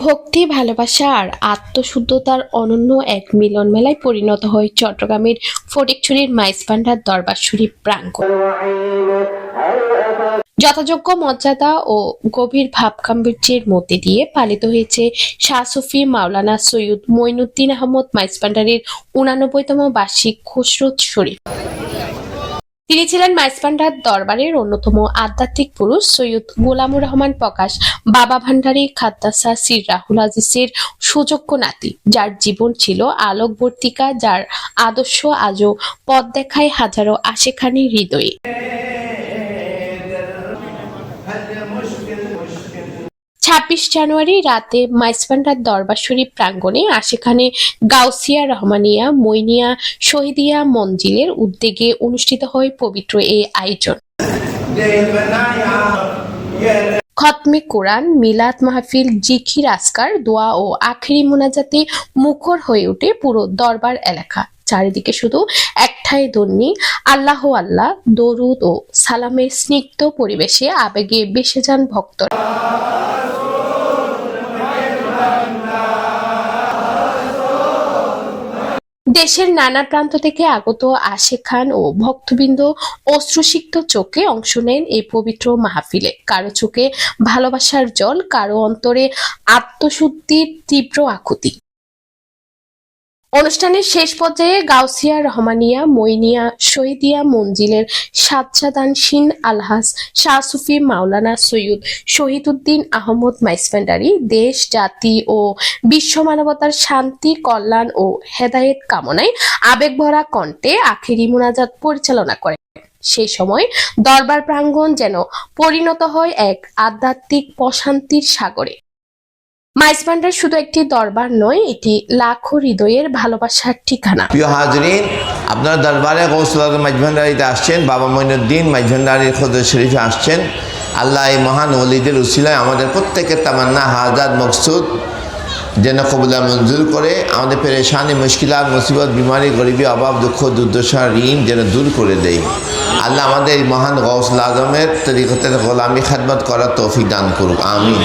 ভক্তি, ভালোবাসা আর আত্মশুদ্ধতার অনন্য এক মিলন মেলায় পরিণত হয় চট্টগ্রামের ফটিকছড়ির মাইজভান্ডার দরবার শরীফ প্রাঙ্গণ। যথাযোগ্য মর্যাদা ও গভীর ভাবগাম্ভীর্যের মধ্যে দিয়ে পালিত হয়েছে শাহ সুফি মাওলানা সৈয়দ মঈনুদ্দিন আহমদ মাইজভান্ডারের 89তম বার্ষিক খুশরত শরীফ। তিনি ছিলেন মাইজভান্ডার দরবারের অন্যতম আধ্যাত্মিক পুরুষ সৈয়দ গোলামুর রহমান প্রকাশ বাবা ভান্ডারী খাদ্দাসা সির রাহুল আজিজের সুযোগ্য নাতি, যার জীবন ছিল আলোকবর্তিকা, যার আদর্শ আজও পথ দেখায় হাজারো আশেখানি হৃদয়ে। 26 জানুয়ারি রাতে মাইজভান্ডার দরবার শরীফ প্রাঙ্গণে আশেখানে গাউসিয়া রহমানিয়া মইনিয়া শহীদিয়া মঞ্জিলের উদ্যোগে অনুষ্ঠিত হয় পবিত্র এই আয়োজন। খতমে কোরআন, মিলাদ মাহফিল, জিকির, আজকার, দোয়া ও আখেরি মোনাজাতে মুখর হয়ে ওঠে পুরো দরবার এলাকা। চারিদিকে শুধু একটাই ধ্বনি, আল্লাহ আল্লাহ, দরুদ ও সালামের স্নিগ্ধ পরিবেশে আবেগে ভেসে যান ভক্তরা। দেশের নানা প্রান্ত থেকে আগত আশেখান ও ভক্তবৃন্দ অশ্রুসিক্ত চোখে অংশ নেন এই পবিত্র মাহফিলে। কারো চোখে ভালোবাসার জল, কারো অন্তরে আত্মশুদ্ধির তীব্র আকুতি। অনুষ্ঠানের শেষ পর্যায়ে গাউসিয়া রহমানিয়া মইনিয়া শহীদিয়া মঞ্জিলের সাজ্জাদানশীন আলহাজ শাহ সুফি মাওলানা সৈয়দ শহীদুদ্দিন আহমদ মাইজভান্ডারী দেশ, জাতি ও বিশ্ব মানবতার শান্তি, কল্যাণ ও হেদায়েত কামনায় আবেগভরা কণ্ঠে আখেরি মোনাজাত পরিচালনা করেন। সেই সময় দরবার প্রাঙ্গণ যেন পরিণত হয় এক আধ্যাত্মিক প্রশান্তির সাগরে। মাইজভান্ডার শুধু একটি দরবার নয়, এটি লাখো হৃদয়ের ভালোবাসার ঠিকানা। প্রিয় হাজরিন, আপনারা দরবারে গৌসুল আজম মাইজভান্ডারিতে আসছেন, বাবা মঈনুদ্দিন মাইজভান্ডারির খুদরত শরীফে আসছেন। আল্লাহ এই মহান ওলিদের উসিলায় আমাদের প্রত্যেকের তামান্না, হাজাত, মকসুদ যেন কবুলা মঞ্জুর করে, আমাদের পেরেশানি, মুশকিলাত, মুসিবত, বিমারি, গরিবী, অভাব, দুঃখ, দুর্দশা, ঋণ যেন দূর করে দেয়। আল্লাহ আমাদের এই মহান গৌসুল আজমের তরিকতের গোলামি খেদমত করার তৌফিক দান করুক, আমিন।